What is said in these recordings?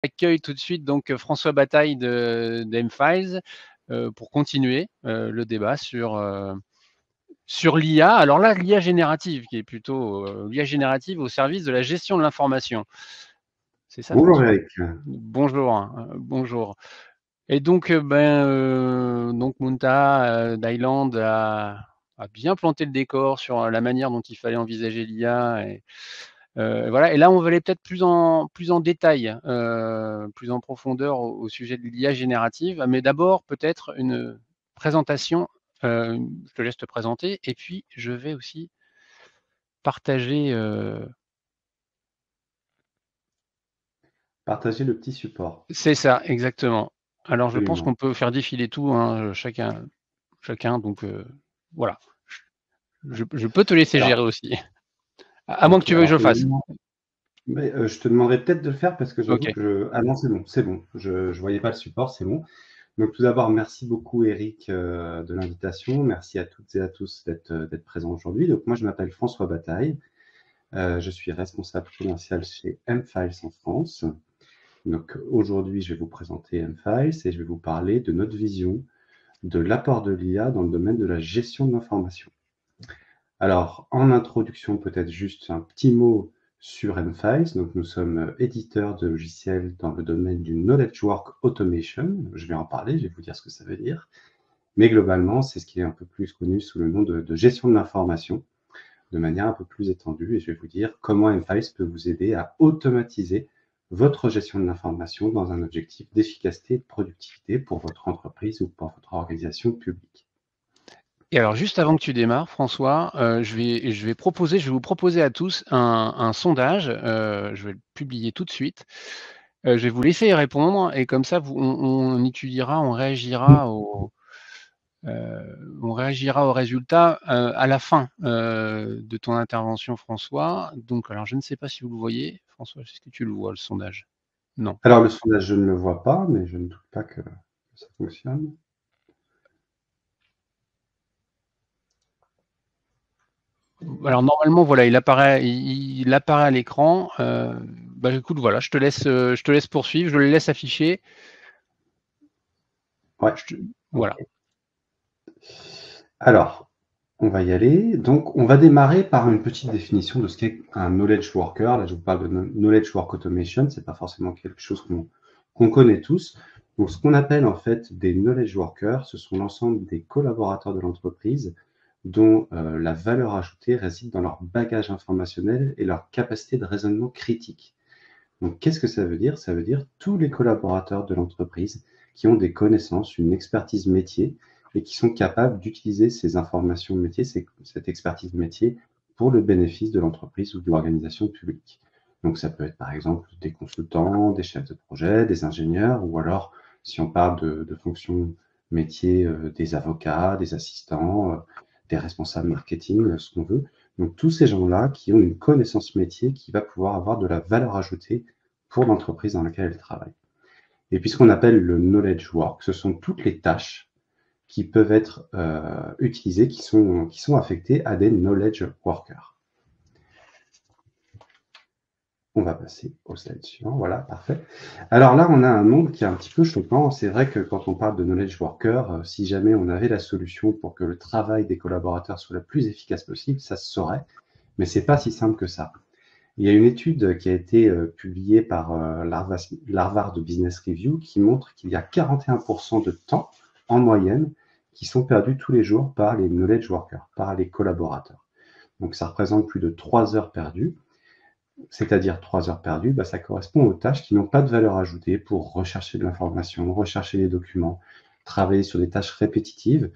Accueille tout de suite donc François Bataille de d'M-Files pour continuer le débat sur l'IA. Alors là, l'IA générative qui est plutôt l'IA générative au service de la gestion de l'information. C'est ça, Bonjour François? Eric. Bonjour, bonjour. Et donc, donc Muntaha d'Island a bien planté le décor sur la manière dont il fallait envisager l'IA voilà. Et là, on va aller peut-être plus en détail, plus en profondeur au sujet de l'IA générative. Mais d'abord, peut-être une présentation. Je te laisse te présenter et puis je vais aussi partager. Partager le petit support. C'est ça, exactement. Alors, je pense Absolument. qu'on peut faire défiler tout, hein, chacun. Donc, voilà. Je peux te laisser Alors, gérer aussi, à moins que ok. tu veuille que je Alors, le fasse. je te demanderai peut-être de le faire parce que j'avoue Ok. que ah non, c'est bon, c'est bon. Je voyais pas le support, c'est bon. Donc tout d'abord, merci beaucoup Eric de l'invitation. Merci à toutes et à tous d'être présents aujourd'hui. Donc moi, je m'appelle François Bataille. Je suis responsable commercial chez M-Files en France. Donc aujourd'hui, je vais vous présenter M-Files et je vais vous parler de notre vision de l'apport de l'IA dans le domaine de la gestion de l'information. Alors, en introduction, peut-être juste un petit mot sur M-Files. Donc, nous sommes éditeurs de logiciels dans le domaine du Knowledge Work Automation. Je vais en parler, je vais vous dire ce que ça veut dire. Mais globalement, c'est ce qui est un peu plus connu sous le nom de gestion de l'information, de manière un peu plus étendue. Et je vais vous dire comment M-Files peut vous aider à automatiser votre gestion de l'information dans un objectif d'efficacité et de productivité pour votre entreprise ou pour votre organisation publique. Et alors, juste avant que tu démarres, François, je vais vous proposer à tous un sondage. Je vais le publier tout de suite. Je vais vous laisser y répondre et comme ça, on étudiera, on réagira aux résultats à la fin de ton intervention, François. Donc, alors, je ne sais pas si vous le voyez. François, est-ce que tu le vois, le sondage? Non. Alors, le sondage, je ne le vois pas, mais je ne doute pas que ça fonctionne. Alors normalement, voilà, il apparaît à l'écran. Bah, écoute, voilà, je te laisse poursuivre, je le laisse afficher. Ouais, Je te- ok. Voilà. Alors, on va y aller. Donc, on va démarrer par une petite définition de ce qu'est un knowledge worker. Là, je vous parle de knowledge work automation. C'est pas forcément quelque chose qu'on connaît tous. Donc, ce qu'on appelle en fait des knowledge workers, ce sont l'ensemble des collaborateurs de l'entreprise dont la valeur ajoutée réside dans leur bagage informationnel et leur capacité de raisonnement critique. Donc, qu'est-ce que ça veut dire? Ça veut dire tous les collaborateurs de l'entreprise qui ont des connaissances, une expertise métier et qui sont capables d'utiliser ces informations métiers, cette expertise métier pour le bénéfice de l'entreprise ou de l'organisation publique. Donc, ça peut être par exemple des consultants, des chefs de projet, des ingénieurs, ou alors, si on parle de fonctions métiers, des avocats, des assistants, des responsables marketing, ce qu'on veut. Donc, tous ces gens-là qui ont une connaissance métier qui va pouvoir avoir de la valeur ajoutée pour l'entreprise dans laquelle elle travaille. Et puis, ce qu'on appelle le knowledge work, ce sont toutes les tâches qui peuvent être utilisées, qui sont affectées à des knowledge workers. On va passer au slide suivant. Voilà, parfait. Alors là, on a un monde qui est un petit peu choquant. C'est vrai que quand on parle de knowledge worker, si jamais on avait la solution pour que le travail des collaborateurs soit le plus efficace possible, ça se saurait. Mais c'est pas si simple que ça. Il y a une étude qui a été publiée par l'Harvard Business Review qui montre qu'il y a 41% de temps en moyenne qui sont perdus tous les jours par les knowledge workers, par les collaborateurs. Donc ça représente plus de 3 heures perdues, c'est-à-dire 3 heures perdues, bah, ça correspond aux tâches qui n'ont pas de valeur ajoutée pour rechercher de l'information, rechercher des documents, travailler sur des tâches répétitives.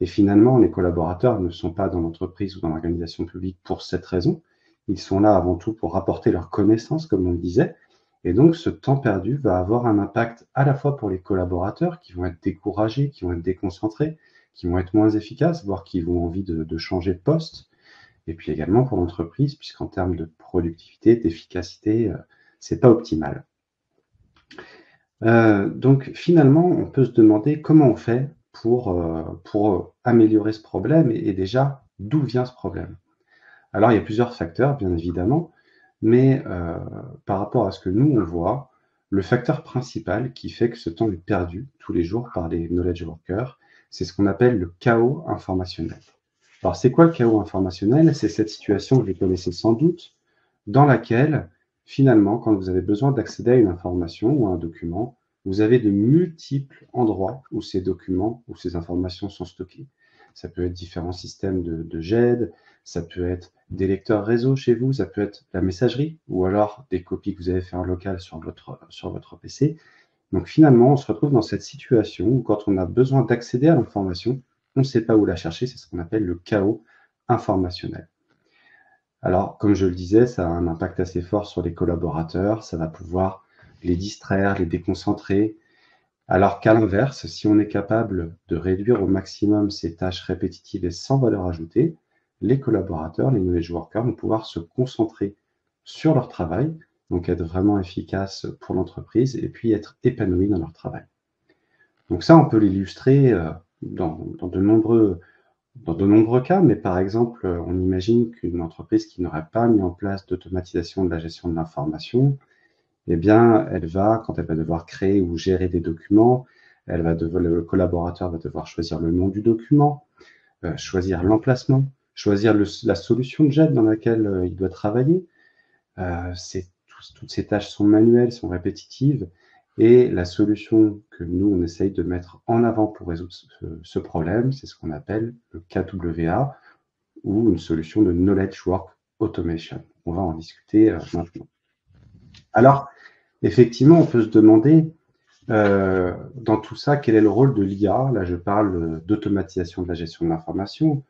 Et finalement, les collaborateurs ne sont pas dans l'entreprise ou dans l'organisation publique pour cette raison. Ils sont là avant tout pour apporter leurs connaissances, comme on le disait. Et donc, ce temps perdu va avoir un impact à la fois pour les collaborateurs qui vont être découragés, qui vont être déconcentrés, qui vont être moins efficaces, voire qui vont envie de changer de poste. Et puis également pour l'entreprise, puisqu'en termes de productivité, d'efficacité, c'est pas optimal. Donc finalement, on peut se demander comment on fait pour améliorer ce problème et déjà, d'où vient ce problème? Alors il y a plusieurs facteurs, bien évidemment, mais par rapport à ce que nous, on voit, le facteur principal qui fait que ce temps est perdu tous les jours par les knowledge workers, c'est ce qu'on appelle le chaos informationnel. Alors, c'est quoi le chaos informationnel? C'est cette situation que vous connaissez sans doute, dans laquelle, finalement, quand vous avez besoin d'accéder à une information ou à un document, vous avez de multiples endroits où ces documents ou ces informations sont stockées. Ça peut être différents systèmes de GED, ça peut être des lecteurs réseau chez vous, ça peut être la messagerie, ou alors des copies que vous avez fait en local sur votre PC. Donc finalement, on se retrouve dans cette situation où quand on a besoin d'accéder à l'information, on ne sait pas où la chercher, c'est ce qu'on appelle le chaos informationnel. Alors, comme je le disais, ça a un impact assez fort sur les collaborateurs, ça va pouvoir les distraire, les déconcentrer. Alors qu'à l'inverse, si on est capable de réduire au maximum ces tâches répétitives et sans valeur ajoutée, les collaborateurs, les knowledge workers vont pouvoir se concentrer sur leur travail, donc être vraiment efficaces pour l'entreprise et puis être épanouis dans leur travail. Donc ça, on peut l'illustrer dans de nombreux cas, mais par exemple, on imagine qu'une entreprise qui n'aurait pas mis en place d'automatisation de la gestion de l'information, eh bien, quand elle va devoir créer ou gérer des documents, le collaborateur va devoir choisir le nom du document, choisir l'emplacement, choisir la solution de jet dans laquelle il doit travailler. Toutes ces tâches sont manuelles, sont répétitives, et la solution que nous, on essaye de mettre en avant pour résoudre ce problème, c'est ce qu'on appelle le KWA, ou une solution de Knowledge Work Automation. On va en discuter maintenant. Alors, effectivement, on peut se demander, dans tout ça, quel est le rôle de l'IA? Là, je parle d'automatisation de la gestion de l'information.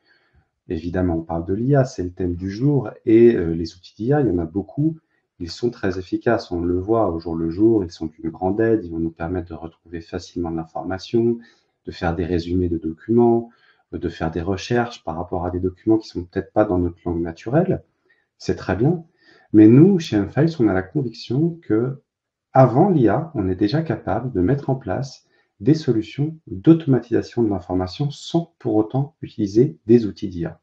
Évidemment, on parle de l'IA, c'est le thème du jour, et les outils d'IA, il y en a beaucoup. Ils sont très efficaces, on le voit au jour le jour, ils sont d'une grande aide, ils vont nous permettre de retrouver facilement de l'information, de faire des résumés de documents, de faire des recherches par rapport à des documents qui ne sont peut-être pas dans notre langue naturelle. C'est très bien. Mais nous, chez mFiles, on a la conviction que avant l'IA, on est déjà capable de mettre en place des solutions d'automatisation de l'information sans pour autant utiliser des outils d'IA.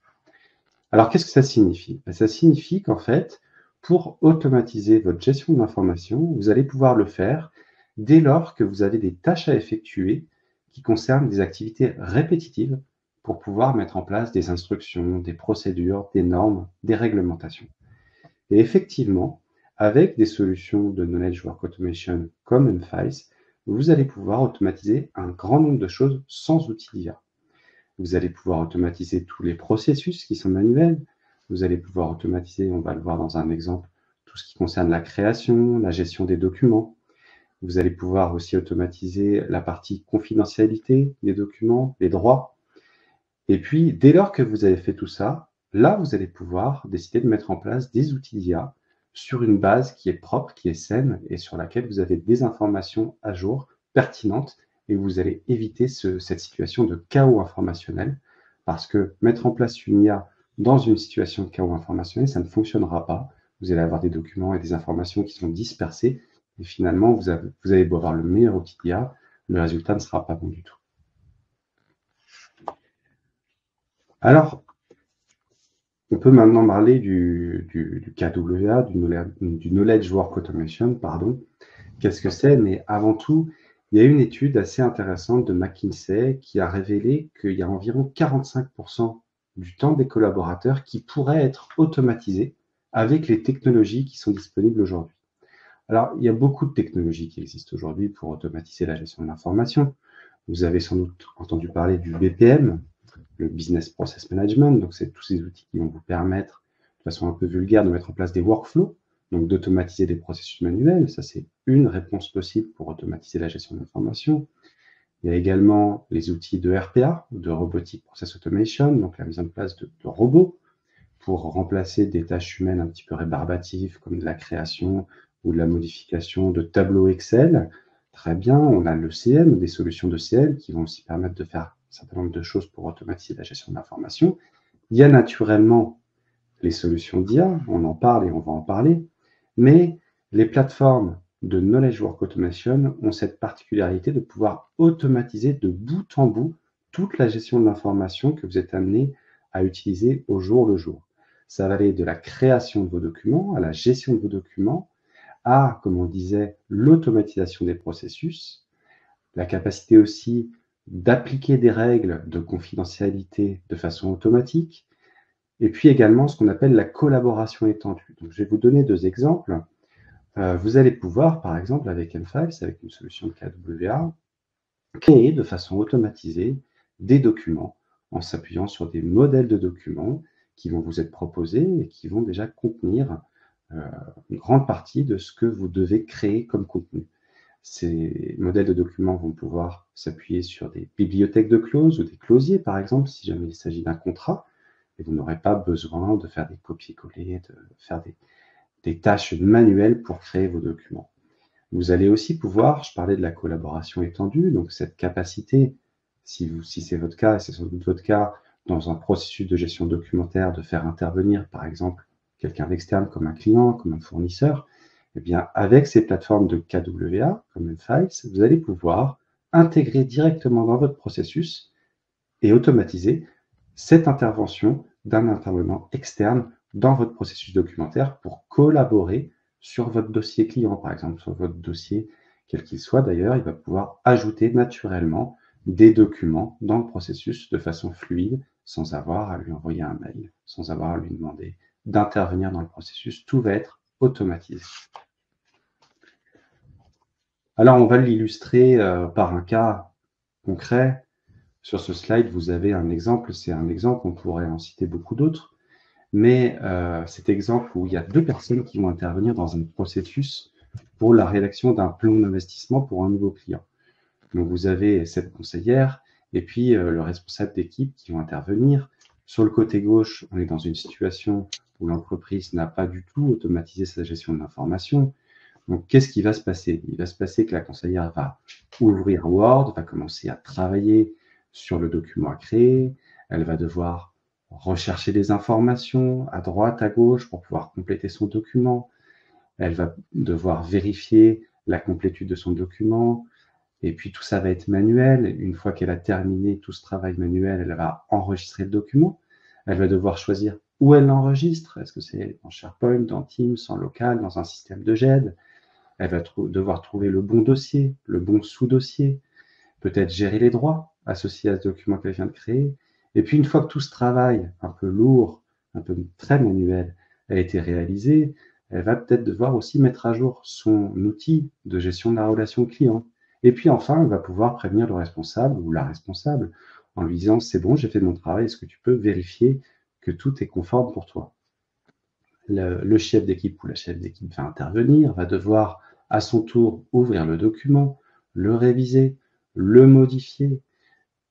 Alors, qu'est-ce que ça signifie? Ça signifie qu'en fait, pour automatiser votre gestion de l'information, vous allez pouvoir le faire dès lors que vous avez des tâches à effectuer qui concernent des activités répétitives pour pouvoir mettre en place des instructions, des procédures, des normes, des réglementations. Et effectivement, avec des solutions de Knowledge Work Automation comme mFiles, vous allez pouvoir automatiser un grand nombre de choses sans outils d'IA. Vous allez pouvoir automatiser tous les processus qui sont manuels. Vous allez pouvoir automatiser, on va le voir dans un exemple, tout ce qui concerne la création, la gestion des documents. Vous allez pouvoir aussi automatiser la partie confidentialité des documents, les droits. Et puis, dès lors que vous avez fait tout ça, là, vous allez pouvoir décider de mettre en place des outils d'IA sur une base qui est propre, qui est saine et sur laquelle vous avez des informations à jour, pertinentes, et vous allez éviter cette situation de chaos informationnel, parce que mettre en place une IA dans une situation de chaos informationnel, ça ne fonctionnera pas. Vous allez avoir des documents et des informations qui sont dispersés, et finalement, vous avez beau avoir le meilleur outil d'IA, le résultat ne sera pas bon du tout. Alors, on peut maintenant parler du KWA, du Knowledge Work Automation, pardon. Qu'est-ce que c'est? Mais avant tout, il y a une étude assez intéressante de McKinsey qui a révélé qu'il y a environ 45% du temps des collaborateurs qui pourraient être automatisés avec les technologies qui sont disponibles aujourd'hui. Alors, il y a beaucoup de technologies qui existent aujourd'hui pour automatiser la gestion de l'information. Vous avez sans doute entendu parler du BPM, le Business Process Management. Donc, c'est tous ces outils qui vont vous permettre, de façon un peu vulgaire, de mettre en place des workflows, donc d'automatiser des processus manuels. Ça, c'est une réponse possible pour automatiser la gestion de l'information. Il y a également les outils de RPA, de Robotic Process Automation, donc la mise en place de robots pour remplacer des tâches humaines un petit peu rébarbatives, comme de la création ou de la modification de tableaux Excel. Très bien, on a le CM, des solutions de CM qui vont aussi permettre de faire un certain nombre de choses pour automatiser la gestion de l'information. Il y a naturellement les solutions d'IA, on en parle et on va en parler, mais les plateformes de Knowledge Work Automation ont cette particularité de pouvoir automatiser de bout en bout toute la gestion de l'information que vous êtes amené à utiliser au jour le jour. Ça va aller de la création de vos documents à la gestion de vos documents, à, comme on disait, l'automatisation des processus, la capacité aussi d'appliquer des règles de confidentialité de façon automatique, et puis également ce qu'on appelle la collaboration étendue. Donc, je vais vous donner 2 exemples. Vous allez pouvoir, par exemple, avec M5, avec une solution de KWA, créer de façon automatisée des documents en s'appuyant sur des modèles de documents qui vont vous être proposés et qui vont déjà contenir une grande partie de ce que vous devez créer comme contenu. Ces modèles de documents vont pouvoir s'appuyer sur des bibliothèques de clauses ou des clausiers, par exemple, si jamais il s'agit d'un contrat, et vous n'aurez pas besoin de faire des copier-coller, de faire des tâches manuelles pour créer vos documents. Vous allez aussi pouvoir, je parlais de la collaboration étendue, donc cette capacité, si c'est votre cas, et c'est sans doute votre cas, dans un processus de gestion documentaire, de faire intervenir, par exemple, quelqu'un d'externe comme un client, comme un fournisseur, eh bien, avec ces plateformes de KWA, comme M-Files, vous allez pouvoir intégrer directement dans votre processus et automatiser cette intervention d'un intervenant externe dans votre processus documentaire pour collaborer sur votre dossier client, par exemple, sur votre dossier, quel qu'il soit d'ailleurs, il va pouvoir ajouter naturellement des documents dans le processus de façon fluide, sans avoir à lui envoyer un mail, sans avoir à lui demander d'intervenir dans le processus. Tout va être automatisé. Alors, on va l'illustrer par un cas concret. Sur ce slide, vous avez un exemple. C'est un exemple, on pourrait en citer beaucoup d'autres. Mais cet exemple où il y a 2 personnes qui vont intervenir dans un processus pour la rédaction d'un plan d'investissement pour un nouveau client. Donc, vous avez cette conseillère et puis le responsable d'équipe qui vont intervenir. Sur le côté gauche, on est dans une situation où l'entreprise n'a pas du tout automatisé sa gestion de l'information. Donc, qu'est-ce qui va se passer? Il va se passer que la conseillère va ouvrir Word, va commencer à travailler sur le document à créer. Elle va devoir rechercher des informations à droite, à gauche pour pouvoir compléter son document. Elle va devoir vérifier la complétude de son document. Et puis, tout ça va être manuel. Une fois qu'elle a terminé tout ce travail manuel, elle va enregistrer le document. Elle va devoir choisir où elle l'enregistre. Est-ce que c'est en SharePoint, dans Teams, en local, dans un système de GED? Elle va devoir trouver le bon dossier, le bon sous-dossier, peut-être gérer les droits associés à ce document qu'elle vient de créer. Et puis, une fois que tout ce travail un peu lourd, un peu très manuel, a été réalisé, elle va peut-être devoir aussi mettre à jour son outil de gestion de la relation client. Et puis enfin, elle va pouvoir prévenir le responsable ou la responsable en lui disant « c'est bon, j'ai fait mon travail, est-ce que tu peux vérifier que tout est conforme pour toi ?» Le chef d'équipe ou la chef d'équipe va intervenir, va devoir à son tour ouvrir le document, le réviser, le modifier,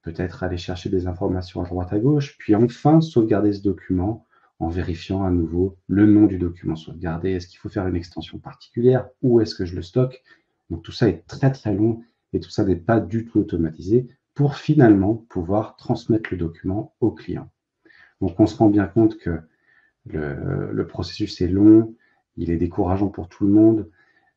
peut-être aller chercher des informations à droite à gauche, puis enfin sauvegarder ce document en vérifiant à nouveau le nom du document sauvegardé. Est-ce qu'il faut faire une extension particulière? Où est-ce que je le stocke? Donc tout ça est très très long et tout ça n'est pas du tout automatisé pour finalement pouvoir transmettre le document au client. Donc on se rend bien compte que le processus est long, il est décourageant pour tout le monde,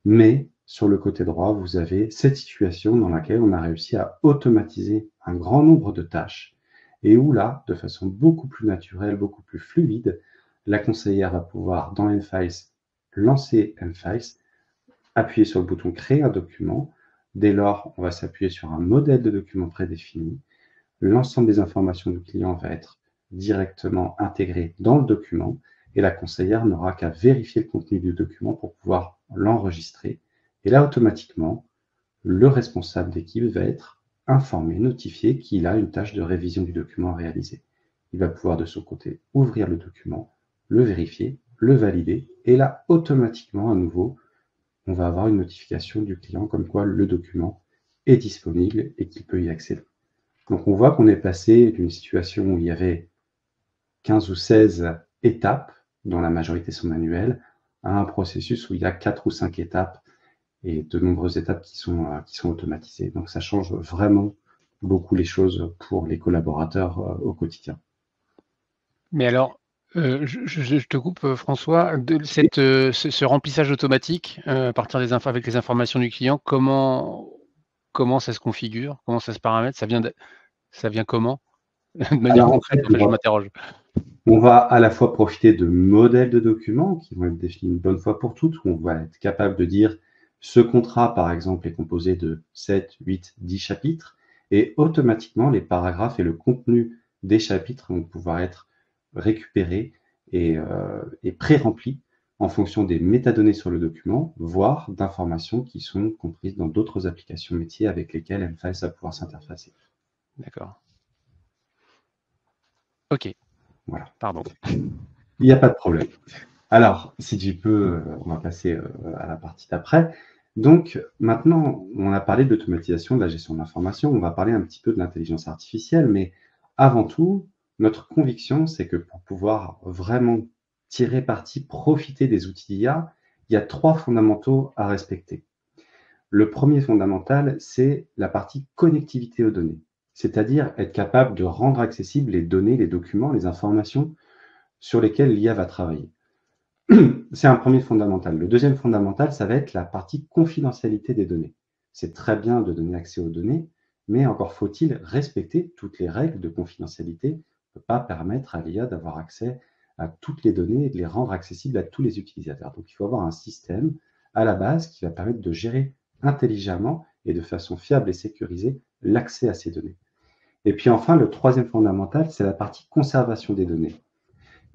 mais sur le côté droit, vous avez cette situation dans laquelle on a réussi à automatiser un grand nombre de tâches et où là, de façon beaucoup plus naturelle, beaucoup plus fluide, la conseillère va pouvoir, dans M-Files, lancer M-Files, appuyer sur le bouton « Créer un document ». Dès lors, on va s'appuyer sur un modèle de document prédéfini. L'ensemble des informations du client va être directement intégré dans le document et la conseillère n'aura qu'à vérifier le contenu du document pour pouvoir l'enregistrer. Et là, automatiquement, le responsable d'équipe va être informé, notifié qu'il a une tâche de révision du document à réaliser. Il va pouvoir de son côté ouvrir le document, le vérifier, le valider et là, automatiquement, à nouveau, on va avoir une notification du client comme quoi le document est disponible et qu'il peut y accéder. Donc, on voit qu'on est passé d'une situation où il y avait 15 ou 16 étapes, dont la majorité sont manuelles, à un processus où il y a 4 ou 5 étapes et de nombreuses étapes qui sont automatisées. Donc, ça change vraiment beaucoup les choses pour les collaborateurs au quotidien. Mais alors, je te coupe, François, ce remplissage automatique à partir des infos avec les informations du client, comment ça se configure? Comment ça se paramètre? Ça vient comment? De manière Alors, en concrète, fait, en fait, je m'interroge. On va à la fois profiter de modèles de documents qui vont être définis une bonne fois pour toutes, où on va être capable de dire ce contrat, par exemple, est composé de 7, 8, 10 chapitres, et automatiquement, les paragraphes et le contenu des chapitres vont pouvoir être récupérés et pré-remplis en fonction des métadonnées sur le document, voire d'informations qui sont comprises dans d'autres applications métiers avec lesquelles M-Files va pouvoir s'interfacer. D'accord. Ok, Voilà. pardon. Il n'y a pas de problème. Alors, si tu peux, on va passer à la partie d'après. Donc, maintenant, on a parlé de l'automatisation, de la gestion de l'information, on va parler un petit peu de l'intelligence artificielle, mais avant tout, notre conviction, c'est que pour pouvoir vraiment tirer parti, profiter des outils d'IA, il y a 3 fondamentaux à respecter. Le premier fondamental, c'est la partie connectivité aux données, c'est-à-dire être capable de rendre accessibles les données, les documents, les informations sur lesquelles l'IA va travailler. C'est un premier fondamental. Le deuxième fondamental, ça va être la partie confidentialité des données. C'est très bien de donner accès aux données, mais encore faut-il respecter toutes les règles de confidentialité. On ne peut pas permettre à l'IA d'avoir accès à toutes les données et de les rendre accessibles à tous les utilisateurs. Donc il faut avoir un système à la base qui va permettre de gérer intelligemment et de façon fiable et sécurisée l'accès à ces données. Et puis enfin, le troisième fondamental, c'est la partie conservation des données.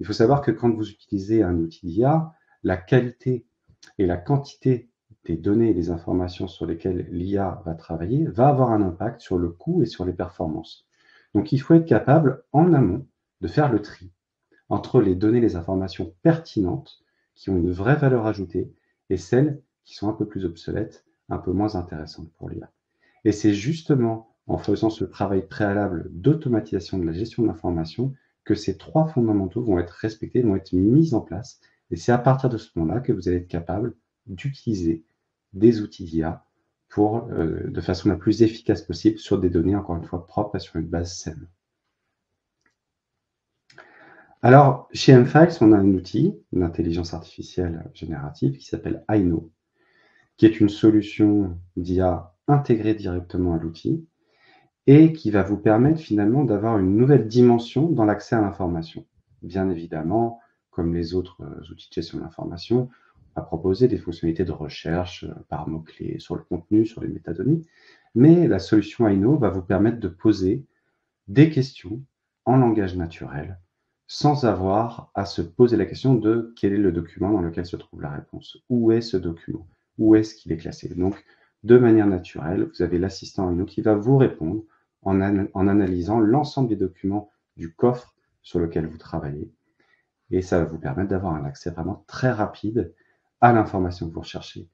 Il faut savoir que quand vous utilisez un outil d'IA, la qualité et la quantité des données et des informations sur lesquelles l'IA va travailler va avoir un impact sur le coût et sur les performances. Donc il faut être capable, en amont, de faire le tri entre les données et les informations pertinentes, qui ont une vraie valeur ajoutée, et celles qui sont un peu plus obsolètes, un peu moins intéressantes pour l'IA. Et c'est justement en faisant ce travail préalable d'automatisation de la gestion de l'information que ces 3 fondamentaux vont être respectés, vont être mis en place. Et c'est à partir de ce moment-là que vous allez être capable d'utiliser des outils d'IA de façon la plus efficace possible sur des données, encore une fois, propres et sur une base saine. Alors, chez M-Files, on a un outil d'intelligence artificielle générative qui s'appelle Aino, qui est une solution d'IA intégrée directement à l'outil et qui va vous permettre finalement d'avoir une nouvelle dimension dans l'accès à l'information. Bien évidemment, comme les autres outils de gestion de l'information, on va proposer des fonctionnalités de recherche par mots-clés sur le contenu, sur les métadonnées, mais la solution Aino va vous permettre de poser des questions en langage naturel sans avoir à se poser la question de quel est le document dans lequel se trouve la réponse. Où est ce document? Où est-ce qu'il est classé? Donc, de manière naturelle, vous avez l'assistant Aino qui va vous répondre en analysant l'ensemble des documents du coffre sur lequel vous travaillez. Et ça va vous permettre d'avoir un accès vraiment très rapide à l'information que vous recherchez.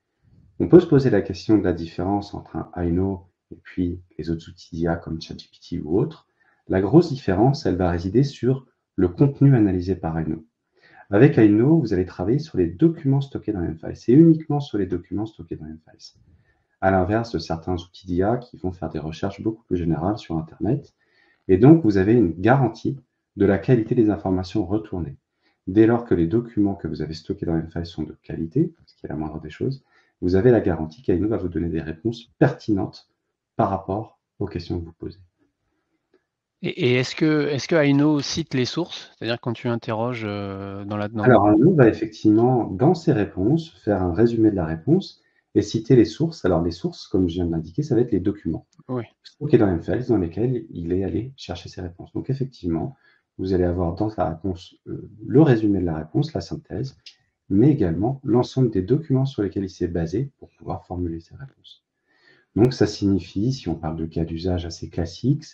On peut se poser la question de la différence entre un Aino et puis les autres outils d'IA comme ChatGPT ou autres. La grosse différence, elle va résider sur le contenu analysé par Aino. Avec Aino, vous allez travailler sur les documents stockés dans M-Files. C'est uniquement sur les documents stockés dans M-Files. À l'inverse de certains outils d'IA qui vont faire des recherches beaucoup plus générales sur Internet. Et donc, vous avez une garantie de la qualité des informations retournées. Dès lors que les documents que vous avez stockés dans M-Files sont de qualité, ce qui est la moindre des choses, vous avez la garantie qu'Aino va vous donner des réponses pertinentes par rapport aux questions que vous posez. Et est-ce que Aino cite les sources? C'est-à-dire quand tu interroges dans la... Alors, Aino va effectivement, dans ses réponses, faire un résumé de la réponse et citer les sources. Alors, les sources, comme je viens de l'indiquer, ça va être les documents Oui. stockés dans M-Files dans lesquels il est allé chercher ses réponses. Donc, effectivement, vous allez avoir dans la réponse le résumé de la réponse, la synthèse, mais également l'ensemble des documents sur lesquels il s'est basé pour pouvoir formuler ses réponses. Donc, ça signifie, si on parle de cas d'usage assez classiques,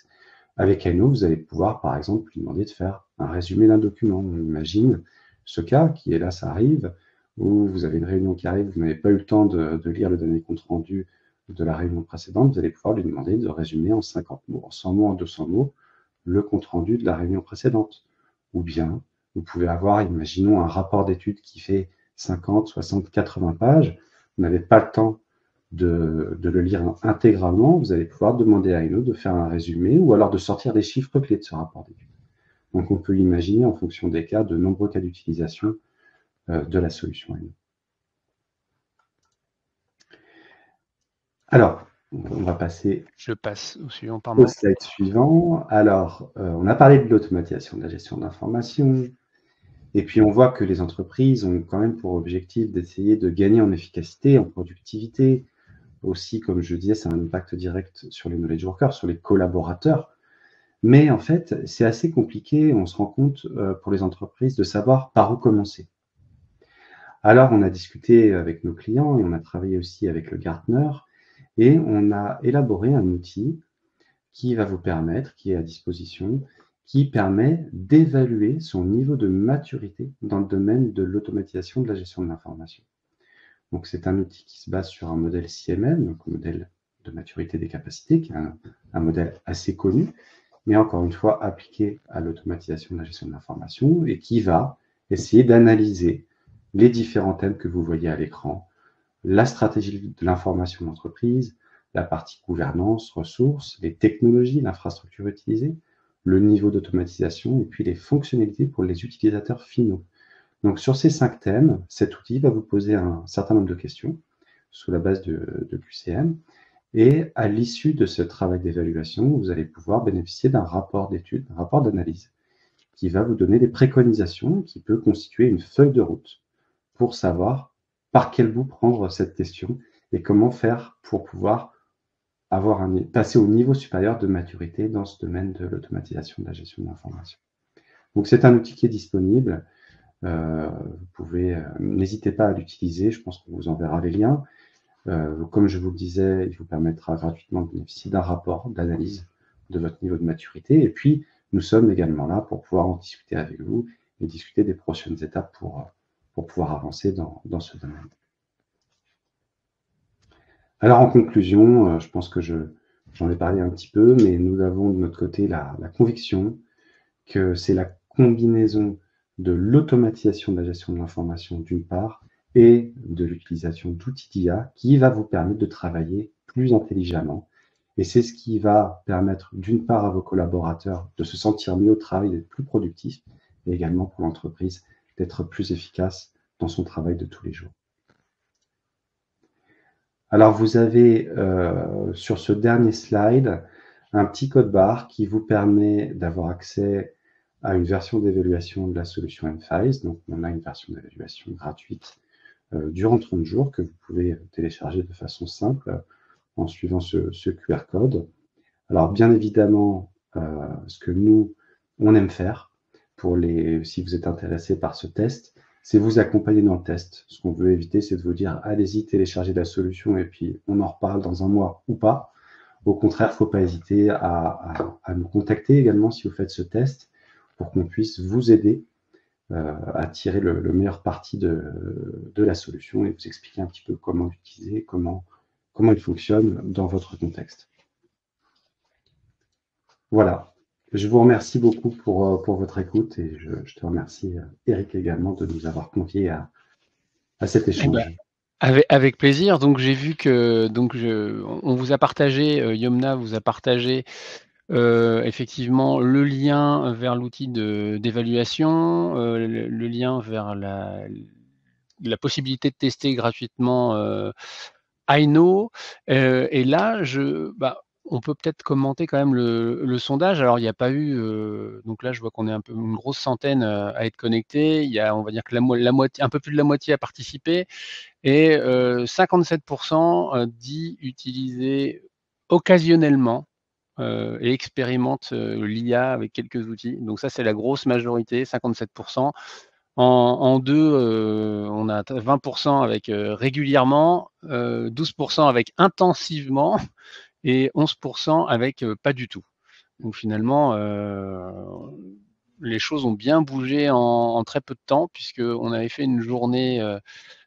avec Aino, vous allez pouvoir, par exemple, lui demander de faire un résumé d'un document. On imagine ce cas qui est là, ça arrive, où vous avez une réunion qui arrive, vous n'avez pas eu le temps de lire le dernier compte-rendu de la réunion précédente, vous allez pouvoir lui demander de résumer en 50 mots, en 100 mots, en 200 mots, le compte-rendu de la réunion précédente. Ou bien, vous pouvez avoir, imaginons, un rapport d'études qui fait 50, 60, 80 pages, vous n'avez pas le temps de le lire intégralement, vous allez pouvoir demander à Aino de faire un résumé ou alors de sortir des chiffres clés de ce rapport d'études. Donc on peut imaginer, en fonction des cas, de nombreux cas d'utilisation de la solution Aino. Alors, On va passer Je passe au suivant, au pardon. slide suivant. Alors, on a parlé de l'automatisation de la gestion de l'information. Et puis, on voit que les entreprises ont quand même pour objectif d'essayer de gagner en efficacité, en productivité. Aussi, comme je disais, ça a un impact direct sur les knowledge workers, sur les collaborateurs. Mais en fait, c'est assez compliqué, on se rend compte pour les entreprises de savoir par où commencer. Alors, on a discuté avec nos clients et on a travaillé aussi avec le Gartner et on a élaboré un outil qui va vous permettre, qui est à disposition, qui permet d'évaluer son niveau de maturité dans le domaine de l'automatisation de la gestion de l'information. Donc, c'est un outil qui se base sur un modèle CMM, donc un modèle de maturité des capacités, qui est un modèle assez connu, mais encore une fois appliqué à l'automatisation de la gestion de l'information et qui va essayer d'analyser les différents thèmes que vous voyez à l'écran, la stratégie de l'information d'entreprise, la partie gouvernance, ressources, les technologies, l'infrastructure utilisée, le niveau d'automatisation et puis les fonctionnalités pour les utilisateurs finaux. Donc sur ces 5 thèmes, cet outil va vous poser un certain nombre de questions sous la base de QCM. Et à l'issue de ce travail d'évaluation, vous allez pouvoir bénéficier d'un rapport d'étude, un rapport d'analyse, qui va vous donner des préconisations, qui peut constituer une feuille de route pour savoir par quel bout prendre cette question et comment faire pour pouvoir passer au niveau supérieur de maturité dans ce domaine de l'automatisation de la gestion de l'information. Donc c'est un outil qui est disponible. Vous pouvez, n'hésitez pas à l'utiliser, je pense qu'on vous enverra les liens. Comme je vous le disais, il vous permettra gratuitement de bénéficier d'un rapport d'analyse de votre niveau de maturité. Et puis, nous sommes également là pour pouvoir en discuter avec vous et discuter des prochaines étapes pour pouvoir avancer dans ce domaine. Alors, en conclusion, je pense que j'en ai parlé un petit peu, mais nous avons de notre côté la conviction que c'est la combinaison de l'automatisation de la gestion de l'information d'une part et de l'utilisation d'outils d'IA qui va vous permettre de travailler plus intelligemment. Et c'est ce qui va permettre d'une part à vos collaborateurs de se sentir mieux au travail, d'être plus productifs, et également pour l'entreprise d'être plus efficace dans son travail de tous les jours. Alors vous avez sur ce dernier slide un petit code barre qui vous permet d'avoir accès à une version d'évaluation de la solution Emphasis. Donc on a une version d'évaluation gratuite durant 30 jours que vous pouvez télécharger de façon simple en suivant ce QR code. Alors bien évidemment, ce que nous, on aime faire, si vous êtes intéressé par ce test, c'est vous accompagner dans le test. Ce qu'on veut éviter, c'est de vous dire, allez-y, téléchargez la solution et puis on en reparle dans un mois ou pas. Au contraire, il ne faut pas hésiter à nous contacter également si vous faites ce test pour qu'on puisse vous aider à tirer le meilleur parti de la solution et vous expliquer un petit peu comment l'utiliser, comment il fonctionne dans votre contexte. Voilà. Je vous remercie beaucoup pour votre écoute et je te remercie, Eric, également, de nous avoir conviés à cet échange. Avec plaisir. Donc j'ai vu que on vous a partagé, Yomna vous a partagé effectivement le lien vers l'outil d'évaluation, le lien vers la possibilité de tester gratuitement Aino. Et là, on peut peut-être commenter quand même le sondage. Alors, il n'y a pas eu, donc là, je vois qu'on est un peu une grosse centaine à être connectés. Il y a, on va dire que la moitié, un peu plus de la moitié a participé, et 57% dit utiliser occasionnellement et expérimentent l'IA avec quelques outils. Donc ça, c'est la grosse majorité, 57%. En deux, on a 20% avec régulièrement, 12% avec intensivement et 11% avec pas du tout. Donc finalement, les choses ont bien bougé en très peu de temps, puisqu'on avait fait une journée,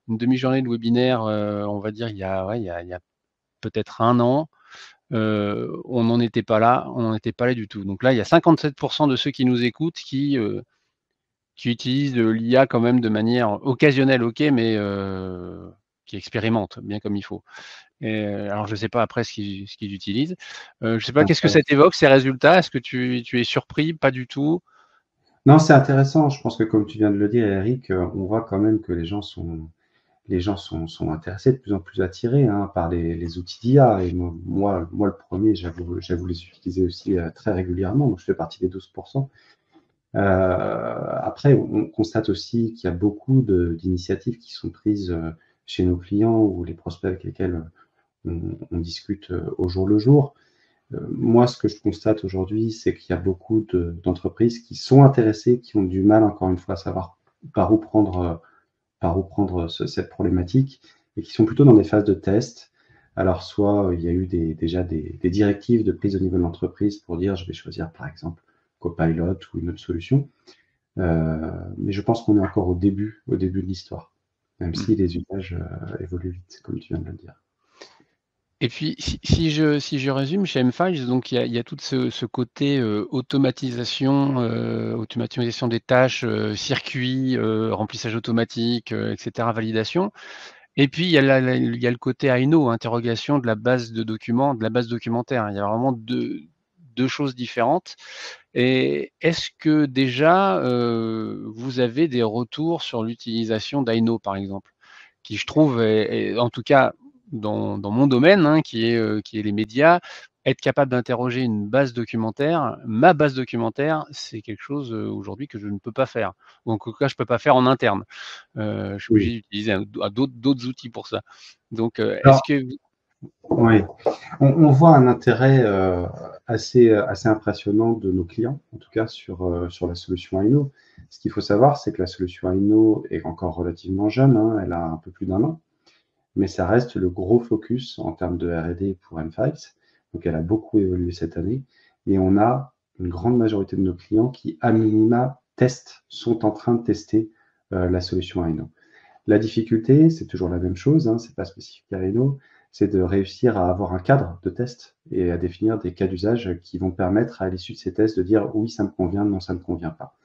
une demi-journée de webinaire, on va dire il y a peut-être un an. On n'en était pas là, du tout. Donc là, il y a 57% de ceux qui nous écoutent qui utilisent l'IA quand même de manière occasionnelle, ok, mais qui expérimentent bien comme il faut. Et, alors je ne sais pas après ce qu'ils utilisent. Je ne sais pas, qu'est-ce que ça t'évoque, ces résultats? Est-ce que tu es surpris? Pas du tout? Non, c'est intéressant. Je pense que comme tu viens de le dire, Eric, on voit quand même que les gens sont les gens sont intéressés, de plus en plus attirés par les outils d'IA. Et moi, le premier, j'avoue les utiliser aussi très régulièrement. Donc, je fais partie des 12%. Après, on constate aussi qu'il y a beaucoup d'initiatives qui sont prises chez nos clients ou les prospects avec lesquels on discute au jour le jour. Moi, ce que je constate aujourd'hui, c'est qu'il y a beaucoup d'entreprises qui sont intéressées, qui ont du mal, encore une fois, à savoir par où prendre cette problématique et qui sont plutôt dans des phases de test. Alors, soit il y a eu déjà des directives de prise au niveau de l'entreprise pour dire je vais choisir par exemple Copilot ou une autre solution. Mais je pense qu'on est encore au début de l'histoire, même si les usages évoluent vite, comme tu viens de le dire. Et puis, si je résume, chez M-Files, donc il y a tout ce côté automatisation des tâches, circuits, remplissage automatique, et cetera, validation. Et puis il y a le côté INO, interrogation de la base de documents, de la base documentaire. Il y a vraiment deux choses différentes. Et est-ce que déjà, vous avez des retours sur l'utilisation d'INO, par exemple? Qui je trouve est en tout cas dans mon domaine, hein, qui est les médias, être capable d'interroger une base documentaire, ma base documentaire, c'est quelque chose, aujourd'hui que je ne peux pas faire. Ou en tout cas, je peux pas faire en interne. Je suis Oui. obligé d'utiliser d'autres outils pour ça. Donc, est-ce Alors, que oui, on voit un intérêt assez impressionnant de nos clients, en tout cas sur la solution Aino. Ce qu'il faut savoir, c'est que la solution Aino est encore relativement jeune, elle a un peu plus d'1 an, mais ça reste le gros focus en termes de R&D pour M5. Donc, elle a beaucoup évolué cette année et on a une grande majorité de nos clients qui, à minima, sont en train de tester la solution Aino. La difficulté, c'est toujours la même chose, c'est pas spécifique à Rhino, c'est de réussir à avoir un cadre de test et à définir des cas d'usage qui vont permettre à l'issue de ces tests de dire oui, ça me convient, non, ça ne me convient pas.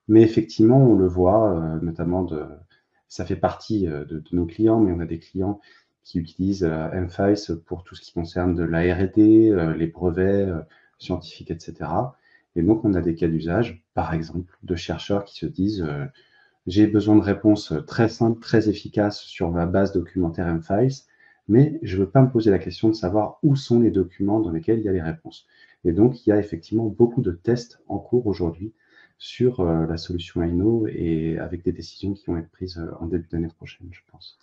Mais effectivement, on le voit, notamment ça fait partie de nos clients, mais on a des clients qui utilisent M5 pour tout ce qui concerne de la R&D, les brevets scientifiques, etc. Et donc, on a des cas d'usage, par exemple, de chercheurs qui se disent j'ai besoin de réponses très simples, très efficaces sur ma base documentaire M-Files, mais je ne veux pas me poser la question de savoir où sont les documents dans lesquels il y a les réponses. Et donc, il y a effectivement beaucoup de tests en cours aujourd'hui sur la solution Aino et avec des décisions qui vont être prises en début d'année prochaine, je pense.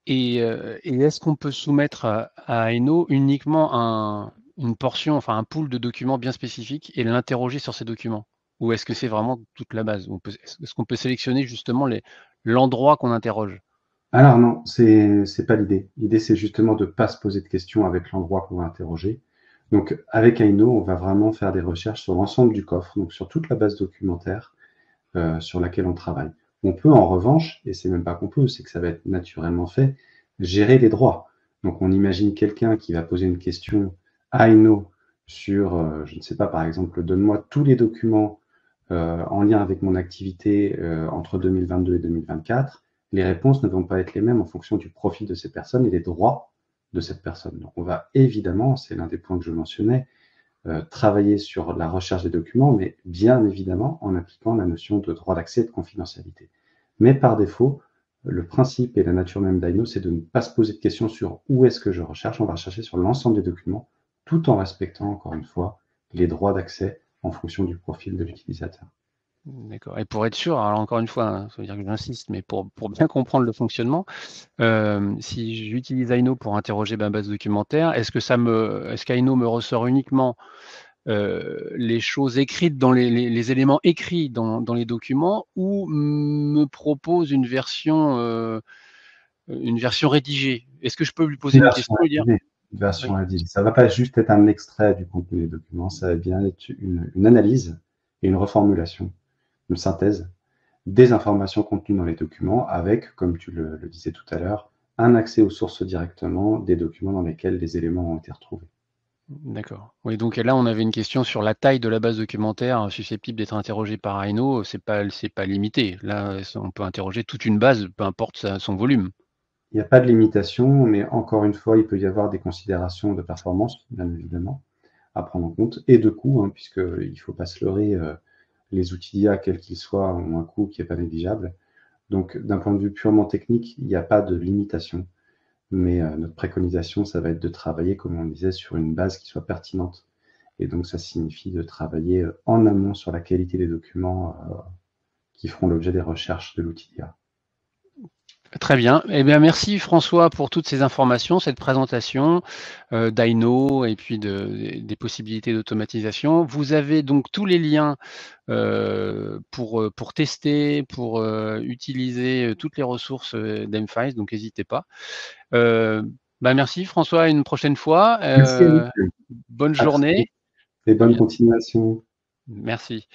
et est-ce qu'on peut soumettre à Eno uniquement une portion, enfin un pool de documents bien spécifiques et l'interroger sur ces documents? Ou est-ce que c'est vraiment toute la base? Est-ce qu'on peut sélectionner justement l'endroit qu'on interroge? Alors non, c'est pas l'idée. L'idée, c'est justement de ne pas se poser de questions avec l'endroit qu'on va interroger. Donc, avec Aino, on va vraiment faire des recherches sur l'ensemble du coffre, donc sur toute la base documentaire, sur laquelle on travaille. On peut en revanche, et c'est même pas qu'on peut, c'est que ça va être naturellement fait, gérer les droits. Donc on imagine quelqu'un qui va poser une question à Aino sur, je ne sais pas, par exemple, donne-moi tous les documents en lien avec mon activité entre 2022 et 2024. Les réponses ne vont pas être les mêmes en fonction du profil de ces personnes et des droits de cette personne. Donc on va évidemment, c'est l'un des points que je mentionnais, travailler sur la recherche des documents, mais bien évidemment en appliquant la notion de droit d'accès et de confidentialité. Mais par défaut, le principe et la nature même d'Aino, c'est de ne pas se poser de questions sur où est-ce que je recherche. On va rechercher sur l'ensemble des documents, tout en respectant, encore une fois, les droits d'accès en fonction du profil de l'utilisateur. D'accord. Et pour être sûr, alors encore une fois, ça veut dire que j'insiste, mais pour bien comprendre le fonctionnement, si j'utilise Aino pour interroger ma base documentaire, est-ce qu'Aino me ressort uniquement les choses écrites dans les éléments écrits dans les documents ou me propose une version rédigée? Est-ce que je peux lui poser Une une version question et dire rédigée. Une version oui, rédigée. Ça ne va pas juste être un extrait du contenu des documents, ça va bien être une analyse et une reformulation, une synthèse des informations contenues dans les documents avec, comme tu le disais tout à l'heure, un accès aux sources directement des documents dans lesquels les éléments ont été retrouvés. d'accord. Oui, donc là, on avait une question sur la taille de la base documentaire susceptible d'être interrogée par Aino, c'est pas limité. Là, on peut interroger toute une base, peu importe son volume. Il n'y a pas de limitation, mais encore une fois, il peut y avoir des considérations de performance, bien évidemment, à prendre en compte, et de coût, puisqu'il ne faut pas se leurrer, les outils d'IA, quels qu'ils soient, ont un coût qui n'est pas négligeable. Donc, d'un point de vue purement technique, il n'y a pas de limitation. Mais notre préconisation, ça va être de travailler, comme on disait, sur une base qui soit pertinente. Et donc, ça signifie de travailler en amont sur la qualité des documents qui feront l'objet des recherches de l'outil d'IA. Très bien. Eh bien, merci François pour toutes ces informations, cette présentation d'Aino et puis des possibilités d'automatisation. Vous avez donc tous les liens pour tester, pour utiliser toutes les ressources d'Emphase, donc n'hésitez pas. Merci François, une prochaine fois. Merci Eric. Bonne À très vite journée. et À bonne bientôt. continuation. Merci.